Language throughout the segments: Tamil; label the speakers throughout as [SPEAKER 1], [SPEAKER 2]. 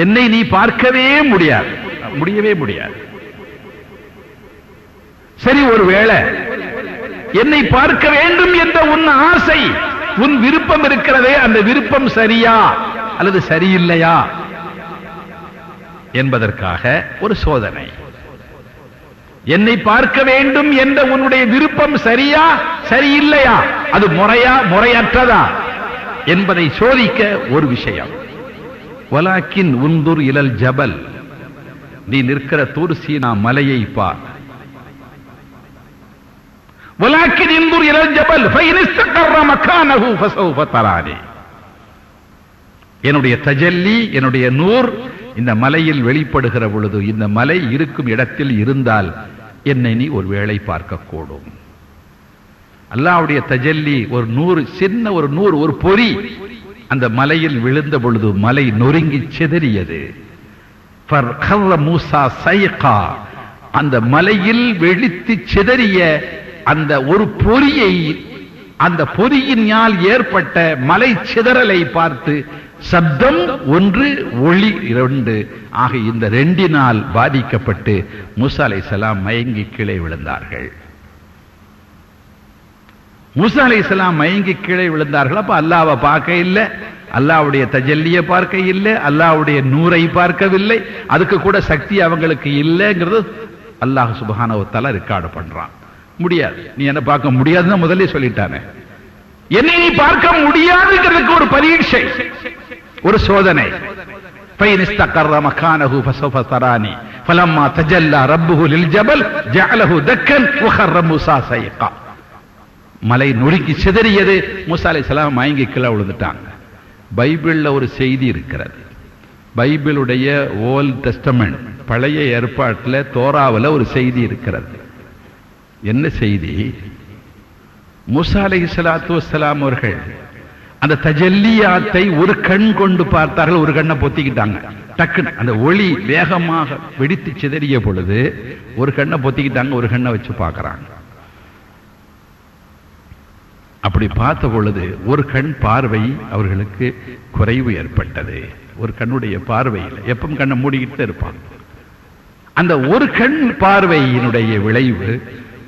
[SPEAKER 1] என்னை நீ பார்க்கவே முடியாது, முடியவே முடியாது. சரி, ஒருவேளை என்னை பார்க்க வேண்டும் என்ற உன் ஆசை, உன் விருப்பம் இருக்கிறதே, அந்த விருப்பம் சரியா அல்லது சரியில்லையா என்பதற்காக ஒரு சோதனை. என்னை பார்க்க வேண்டும் என்ற உன்னுடைய விருப்பம் சரியா சரியில்லையா, அது முறையா முறையற்றதா என்பதை சோதிக்க ஒரு விஷயம். வலாக்கின் உந்துர் இலல் ஜபல், நீ நிற்கிற தூர் சீனா மலையை பார். வலாக்கின் இந்துர் இலல் ஜபல் ஃபைன் இஸ்தகர்ர மகானஹு ஃபஸௌஃப தரானி. என்னுடைய தஜல்லி, என்னுடைய நூர் இந்த மலையில் வெளிப்படுகிற பொழுது, இந்த மலை இருக்கும் இடத்தில் இருந்தால் என்னை நீ ஒரு வேளை பார்க்கக்கூடும். அல்லாஹ்வுடைய தஜல்லி ஒரு நூறு, சின்ன ஒரு நூறு, ஒரு பொறி அந்த மலையில் விழுந்த பொழுது மலை நொறுங்கி சிதறியது. மூசா சைகா, அந்த மலையில் வெடித்து சிதறிய அந்த ஒரு பொறியை, அந்த பொறியினால் ஏற்பட்ட மலை சிதறலை பார்த்து சப்தம் ஒன்று, ஒளி இரண்டு ஆக இந்த ரெண்டினால் பாதிக்கப்பட்டு மூசா அலைஹிஸ்ஸலாம் மயங்கி கீழே விழுந்தார்கள். மூசா அலைஹிஸ்ஸலாம் மயங்கி கீழே விழுந்தார்கள். அப்ப அல்லாஹ்வை பார்க்க இல்லை, அல்லாஹ்வுடைய தஜல்லியை பார்க்க இல்லை, அல்லாஹ்வுடைய நூரை பார்க்கவில்லை, அதுக்கு கூட சக்தி அவங்களுக்கு இல்லைங்கிறது அல்லாஹ் சுப்ஹானஹு வ தஆலா ரெக்கார்டு பண்றான். முடியாது, நீ என்ன பார்க்க முடியாதுன்னு முதல்ல சொல்லிட்டானே. என்னை நீ பார்க்க முடியாதுங்கிறதுக்கு ஒரு பரீட்சை, ஒரு சோதனை. فَإِنِ اسْتَقَرَّ مَكَانَهُ فَسَوْفَ تَرَانِي فَلَمَّا تَجَلَّى رَبُّهُ لِلْجَبَلِ جَعَلَهُ دَكًّا وَخَرَّ موسى صَعِقًا. மலை நொறுங்கி சிதறியது. மூசா அலைஹிஸ்ஸலாம் மயங்கி கீழே விழுந்துட்டாங்க. பைபிள்ல ஒரு செய்தி இருக்கிறது. பைபிளுடைய ஓல்ட் டெஸ்டமெண்ட், பழைய ஏற்பாட்டில் தோராவில் ஒரு செய்தி இருக்கிறது. என்ன செய்தி? மூசா அலைஹிஸ்ஸலாத்து வஸ்ஸலாம் அவர்கள் அந்த தஜல்லியாத்தை ஒரு கண் கொண்டு பார்த்தார்கள், ஒரு கண்ணை பொத்திக்கிட்டாங்க. டக்குன்னு அந்த ஒளி வேகமாக வெடித்து சிதறிய பொழுது ஒரு கண்ணை பொத்திக்கிட்டாங்க, ஒரு கண்ணை வச்சு பார்க்கறாங்க. அப்படி பார்த்த பொழுது ஒரு கண் பார்வை அவர்களுக்கு குறைவு ஏற்பட்டது. ஒரு கண்ணுடைய பார்வையில் எப்பவும் கண்ணை மூடிக்கிட்டு இருப்பாங்க. அந்த ஒரு கண் பார்வையினுடைய விளைவு,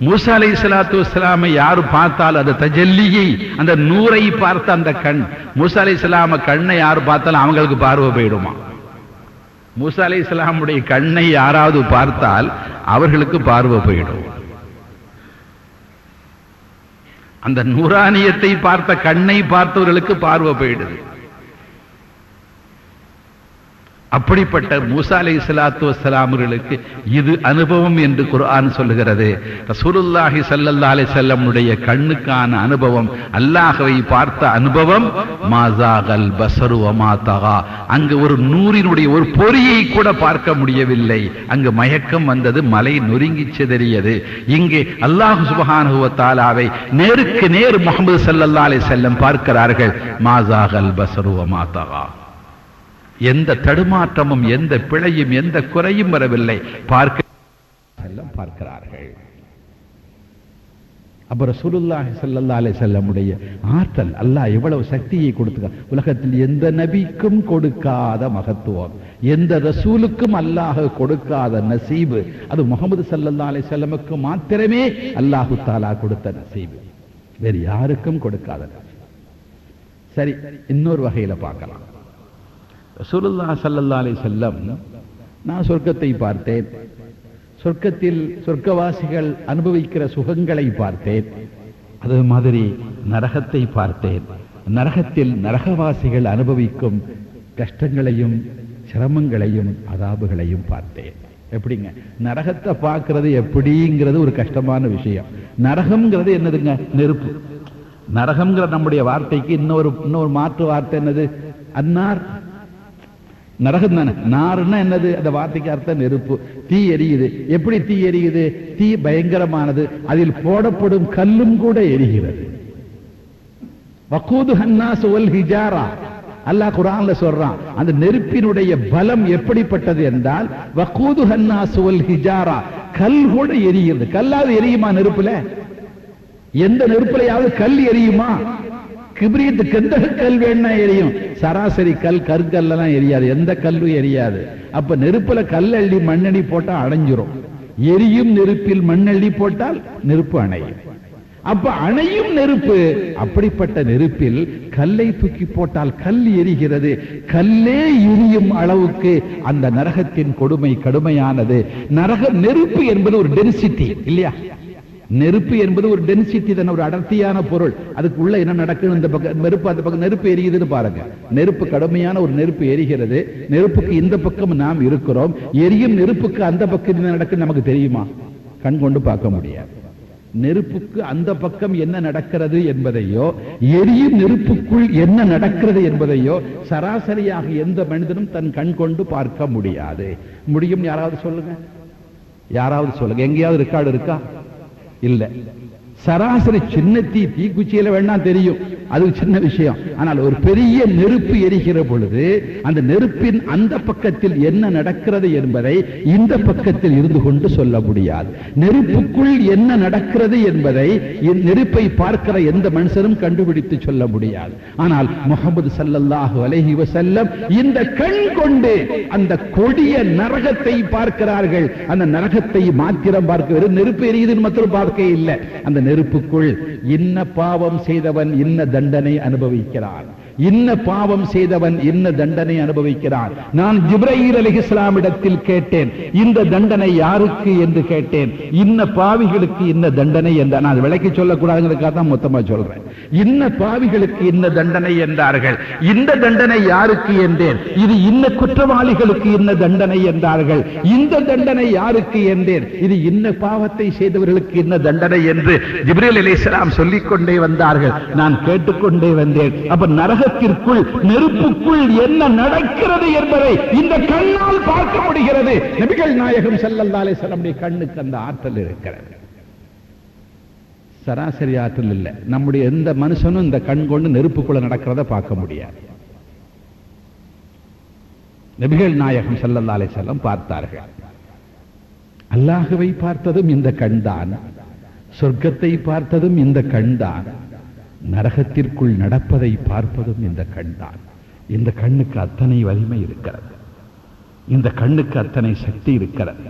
[SPEAKER 1] மூசா அலைஹிஸ்ஸலாத்து வஸ்ஸலாமை யாரு பார்த்தாலும் அந்த தஜல்லியை, அந்த நூரை பார்த்த அந்த கண், மூசா அலைஹிஸ்ஸலாம் கண்ணை யாரு பார்த்தாலும் அவங்களுக்கு பார்வை போயிடுமா? மூசா அலைஹிஸ்ஸலாமுடைய கண்ணை யாராவது பார்த்தால் அவர்களுக்கு பார்வை போயிடும். அந்த நூரானியத்தை பார்த்த கண்ணை பார்த்தவர்களுக்கு பார்வை போயிடுது. அப்படிப்பட்ட மூசா அலைஹிஸ்ஸலாத்து வஸ்ஸலாம் அவர்களுக்கு இது அனுபவம் என்று குர்ஆன் சொல்லுகிறது. ரசூலுல்லாஹி ஸல்லல்லாஹு அலைஹி வஸல்லமுடைய கண்ணுக்கான அனுபவம், அல்லாஹ்வை பார்த்த அனுபவம், மாஸாகல் பஸரு வமா தகா. அங்கு ஒரு நூறினுடைய ஒரு பொறியை கூட பார்க்க முடியவில்லை. அங்கு மயக்கம் வந்தது, மலை நொறுங்கி சிதறியது. இங்கே அல்லாஹ் சுப்ஹானஹு வ தஆலாவை நேருக்கு நேர் முஹம்மது ஸல்லல்லாஹு அலைஹி வஸல்லம் பார்க்கிறார்கள். மாஸாகல் பஸரு வமா தகா. எந்த தடுமாற்றமும், எந்த பிழையும், எந்த குறையும் வரவில்லை. பார்க்கிறார்கள். அப்ப ரசூலுல்லாஹி ஸல்லல்லாஹு அலைஹி வஸல்லமுடைய ஆற்றல், அல்லாஹ் எவ்வளவு சக்தியை கொடுத்துருக்கான். உலகத்தில் எந்த நபிக்கும் கொடுக்காத மகத்துவம், எந்த ரசூலுக்கும் அல்லாஹ் கொடுக்காத நசீபு, அது முஹம்மது ஸல்லல்லாஹு அலைஹி வஸல்லமுக்கு மாத்திரமே அல்லாஹ் தஆலா கொடுத்த நசீபு, வேறு யாருக்கும் கொடுக்காத நசீபு. சரி, இன்னொரு வகையில பார்க்கலாம். ரசூலுல்லாஹி ஸல்லல்லாஹு அலைஹி வஸல்லம், நான் சொர்க்கத்தை பார்த்தேன், சொர்க்கத்தில் சொர்க்கவாசிகள் அனுபவிக்கிற சுகங்களை பார்த்தேன், அதே மாதிரி நரகத்தை பார்த்தேன், நரகத்தில் நரகவாசிகள் அனுபவிக்கும் கஷ்டங்களையும் சிரமங்களையும் அதாபுகளையும் பார்த்தேன். எப்படிங்க? நரகத்தை பார்க்கிறது எப்படிங்கிறது ஒரு கஷ்டமான விஷயம். நரகம்ங்கிறது என்னதுங்க? நெருப்பு. நரகம்ங்கிற நம்முடைய வார்த்தைக்கு இன்னொரு மாற்று வார்த்தை என்னது? அன்னார். நரகம் தானே. நார்னா என்னது? அந்த வார்த்தைக்கு அர்த்தம் நெருப்பு. தீ எரியுது. எப்படி தீ எரியுது? தீ பயங்கரமானது, அதில் போடப்படும் கல்லும் கூட எரிகிறது. வகூது ஹன்னாஸ் வல் ஹிஜாரா, அல்லாஹ் குர்ஆன்ல சொல்றான். அந்த நெருப்பினுடைய பலம் எப்படிப்பட்டது என்றால், வகூது ஹன்னாஸ் வல் ஹிஜாரா, கல் கூட எரிகிறது. கல்லாவது எரியுமா நெருப்புல? எந்த நெருப்புலையாவது கல் எரியுமா? கிபிரியத்துக்கு எந்த கல் வேணா எரியும், சராசரி கல் கற்கல்லாம் எரியாது, எந்த கல்லும் எரியாது. அப்ப நெருப்புல கல் அள்ளி மண்ணெண்ணி போட்டா அணைஞ்சிரும். எரியும் நெருப்பில் மண்ணெள்ளி போட்டால் நெருப்பு அணையும். அப்ப அணையும் நெருப்பு. அப்படிப்பட்ட நெருப்பில் கல்லை தூக்கி போட்டால் கல் எரிகிறது. கல்லே எரியும் அளவுக்கு அந்த நரகத்தின் கொடுமை கடுமையானது. நெருப்பு என்பது ஒரு டென்சிட்டி இல்லையா? நெருப்பு என்பது ஒரு டென்சிட்டி தான், ஒரு அடர்த்தியான பொருள். அதுக்கு உள்ள என்ன நடக்குது? இந்த பக்கம் நெருப்பு, அந்த பக்கம் நெருப்பு எரியுதுன்னு பாருங்க. நெருப்பு கடுமையான ஒரு நெருப்பு எரிகிறது. நெருப்புக்கு இந்த பக்கம் நாம் இருக்கிறோம். எரியும் நெருப்புக்கு அந்த பக்கம் என்ன நடக்குது நமக்கு தெரியுமா? கண் கொண்டு பார்க்க முடியாது. நெருப்புக்கு அந்த பக்கம் என்ன நடக்கிறது என்பதையோ, எரியும் நெருப்புக்குள் என்ன நடக்கிறது என்பதையோ சராசரியாக எந்த மனிதனும் தன் கண் கொண்டு பார்க்க முடியாது. முடியும்? யாராவது சொல்லுங்க, யாராவது சொல்லுங்க. எங்கேயாவது ரெக்கார்டு இருக்கா? இல்ல. சராசரி சின்ன தீக்குச்சியில வேணா தெரியும், அது சின்ன விஷயம். ஆனால் ஒரு பெரிய நெருப்பு எரிகிற பொழுது அந்த நெருப்பின் அந்த பக்கத்தில் என்ன நடக்கிறது என்பதை இந்த பக்கத்தில் இருந்து கொண்டு சொல்ல முடியாது. நெருப்புக்குள் என்ன நடக்கிறது என்பதை நெருப்பை பார்க்கிற எந்த மனுஷனும் கண்டுபிடித்து சொல்ல முடியாது. ஆனால் முஹம்மது ஸல்லல்லாஹு அலைஹி வஸல்லம் இந்த கண் கொண்டு அந்த கொடிய நரகத்தை பார்க்கிறார்கள். அந்த நரகத்தை மாத்திரம் பார்க்க, வெறும் நெருப்பு எரியுதுன்னு மாத்திரம் பார்க்க இல்லை. அந்த நெருப்புக்குள் இன்ன பாவம் செய்தவன் இன்ன தண்டனை அனுபவிக்கிறான், இன்ன பாவம் செய்தவன் இன்ன தண்டனை அனுபவிக்கிறான். நான் ஜிப்ரீல் அலைஹிஸ்ஸலாம் இடத்தில் கேட்டேன், இந்த தண்டனை யாருக்கு என்று கேட்டேன். இன்ன பாவிகளுக்கு இன்ன தண்டனை என்ற, நான் விளக்கி சொல்லக்கூடாதுங்கிறதுக்காக தான் மொத்தமா சொல்றேன். இன்ன பாவிகளுக்கு இன்ன தண்டனை என்றார்கள். இந்த தண்டனை யாருக்கு என்றேன். இது இன்ன குற்றவாளிகளுக்கு இன்ன தண்டனை என்றார்கள். இந்த தண்டனை யாருக்கு என்றேன். இது இன்ன பாவத்தை செய்தவர்களுக்கு இன்ன தண்டனை என்று ஜிப்ரீல் அலைஹிஸ்ஸலாம் சொல்லிக் கொண்டே வந்தார்கள். நான் கேட்டுக்கொண்டே வந்தேன். அப்ப நரகத்திற்குள் நெருப்புக்குள் என்ன நடக்கிறது என்பதை இந்த கண்ணால் பார்க்க முடிகிறது. நபிகள் நாயகம் ஸல்லல்லாஹு அலைஹி வஸல்லம் கண்ணுக்கு அந்த ஆற்றல் இருக்கிறது. சராசரி ஆற்றல் இல்லை. நம்முடைய எந்த மனுஷனும் இந்த கண் கொண்டு நெருப்புக்குள்ள நடக்கிறத பார்க்க முடியாது. நபிகள் நாயகம் ஸல்லல்லாஹு அலைஹி வஸல்லம் பார்த்தார்கள். அல்லாஹ்வை பார்த்ததும் இந்த கண்தான், சொர்க்கத்தை பார்த்ததும் இந்த கண்தான், நரகத்திற்குள் நடப்பதை பார்ப்பதும் இந்த கண்தான். இந்த கண்ணுக்கு அத்தனை வலிமை இருக்கிறது, இந்த கண்ணுக்கு அத்தனை சக்தி இருக்கிறது,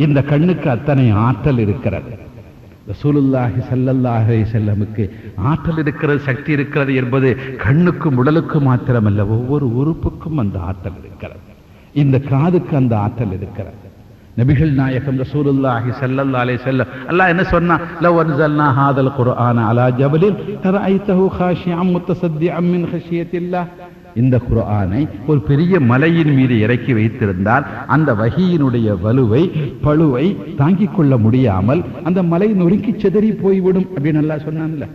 [SPEAKER 1] இந்த கண்ணுக்கு அத்தனை ஆற்றல் இருக்கிறது. ரசூலுல்லாஹி ஸல்லல்லாஹு அலைஹி வஸல்லமுக்கு ஆற்றல் இருக்கிறது, சக்தி இருக்கிறது என்பது கண்ணுக்கும் உடலுக்கும் மாத்திரமல்ல, ஒவ்வொரு உறுப்புக்கும் அந்த ஆற்றல் இருக்கிறது. இந்த காதுக்கு அந்த ஆற்றல் இருக்கிறது. நபிகள் நாயகம் ரசூலுல்லாஹி ஸல்லல்லாஹு அலைஹி வஸல்லம் அல்லாஹ் என்ன சொன்னா, லவ் அன்ஸல்னா ஹாதல் குர்ஆன அலா ஜபலின் தரஐதஹு காஷிஅன் முத்தஸத்திஅன் மின் கஷியத்தில்லாஹ். இந்த குர்ஆனை ஒரு பெரிய மலையின் மீது இறக்கி வைத்திருந்தால் அந்த வஹீயினுடைய பளுவை தாங்கிக் கொள்ள முடியாமல் அந்த மலை நொறுக்கி சிதறி போய்விடும் அப்படின்னு அல்லாஹ் சொன்னான்ல.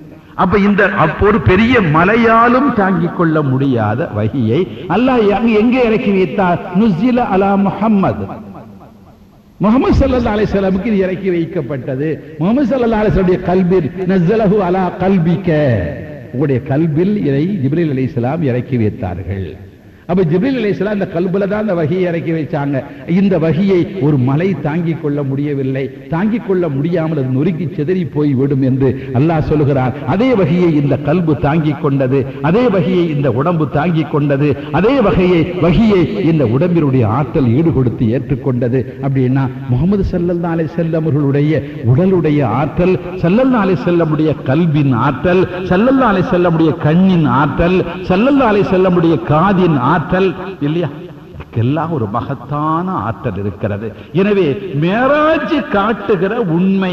[SPEAKER 1] அப்ப ஒரு பெரிய மலையாலும் தாங்கிக் கொள்ள முடியாத வஹீயை அல்லாஹ் எங்கே இறக்கி வைத்தார்? நுஸில அலா முஹம்மது, முஹம்மது ஸல்லல்லாஹு அலைஹி வஸல்லமுக்கு இறக்கி வைக்கப்பட்டது. முஹம்மது ஸல்லல்லாஹு அலைஹி வஸல்லம் கல்பில் நஸலஹு அலா கல்பிக, உங்களுடைய கல்பில் இதை ஜிப்ரீல் அலைஹிஸ்ஸலாம் இறக்கி வைத்தார்கள். அப்ப ஜிப்ரீல் அலைஹிஸ்ஸலாம் இந்த கல்புல தான் அந்த வஹியை இறக்கி வைச்சாங்க. இந்த வஹியை ஒரு மலை தாங்கிக் கொள்ள முடியவில்லை, தாங்கிக் கொள்ள முடியாமல் அது நொறுக்கி சிதறி போய் விடும் என்று அல்லாஹ் சொல்கிறார். அதே வஹியை இந்த கல்பு தாங்கிக் கொண்டது, அதே வஹியை இந்த உடம்பு தாங்கிக் கொண்டது, அதே வஹியை இந்த உடம்பினுடைய ஆற்றல் ஈடு கொடுத்து ஏற்றுக்கொண்டது. அப்படின்னா முஹம்மது ஸல்லல்லாஹு அலைஹி வஸல்லம் அவர்களுடைய உடலுடைய ஆற்றல், ஸல்லல்லாஹு அலைஹி வஸல்லமுடைய கல்பின் ஆற்றல், ஸல்லல்லாஹு அலைஹி வஸல்லமுடைய கண்ணின் ஆற்றல், ஸல்லல்லாஹு அலைஹி வஸல்லமுடைய காதின் ஆற்றல் இல்லையா? எல்லாம் ஒரு மகத்தான ஆற்றல் இருக்கிறது. எனவே மேராஜ் காட்டுகிற உண்மை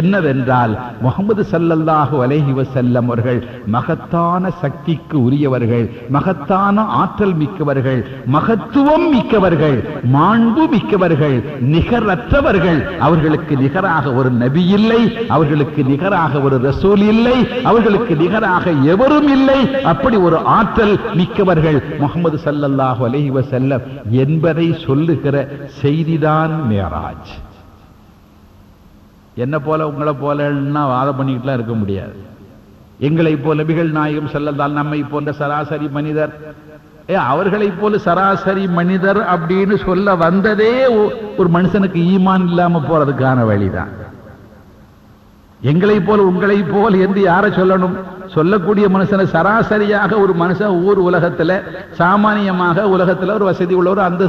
[SPEAKER 1] என்னவென்றால், முஹம்மது ஸல்லல்லாஹு அலைஹி வஸல்லம் அவர்கள் மகத்தான சக்திக்கு உரியவர்கள், மகத்தான ஆற்றல் மிக்கவர்கள், மகத்துவம் மிக்கவர்கள், மாண்பு மிக்கவர்கள், நிகரற்றவர்கள். அவர்களுக்கு நிகராக ஒரு நபி இல்லை, அவர்களுக்கு நிகராக ஒரு ரசூல் இல்லை, அவர்களுக்கு நிகராக எவரும் இல்லை. அப்படி ஒரு ஆற்றல் மிக்கவர்கள் முஹம்மது ஸல்லல்லாஹு அலைஹி வஸல்லம் என்பதை சொல்லுகிற செய்திதான் மேராஜ். என்ன போல உங்களை போலன்னா வாதம் பண்ணிக்கிட்டுலாம் இருக்க முடியாது. எங்களை போல நபிகள் நாயகம் ஸல்லல்லாஹு நம்மை போன்ற சராசரி மனிதர், அவர்களை போல சராசரி மனிதர் அப்படின்னு சொல்ல வந்ததே ஒரு மனுஷனுக்கு ஈமான் இல்லாம போறதுக்கான வழிதான். எங்களை போல உங்களை போல் என்று யாரை சொல்லணும்? சொல்லக்கூடிய மனுஷனை சராசரியாக ஒரு மனுஷன் ஊர் உலகத்துல சாமானியமாக உலகத்துல ஒரு வசதி உள்ள ஒரு அந்த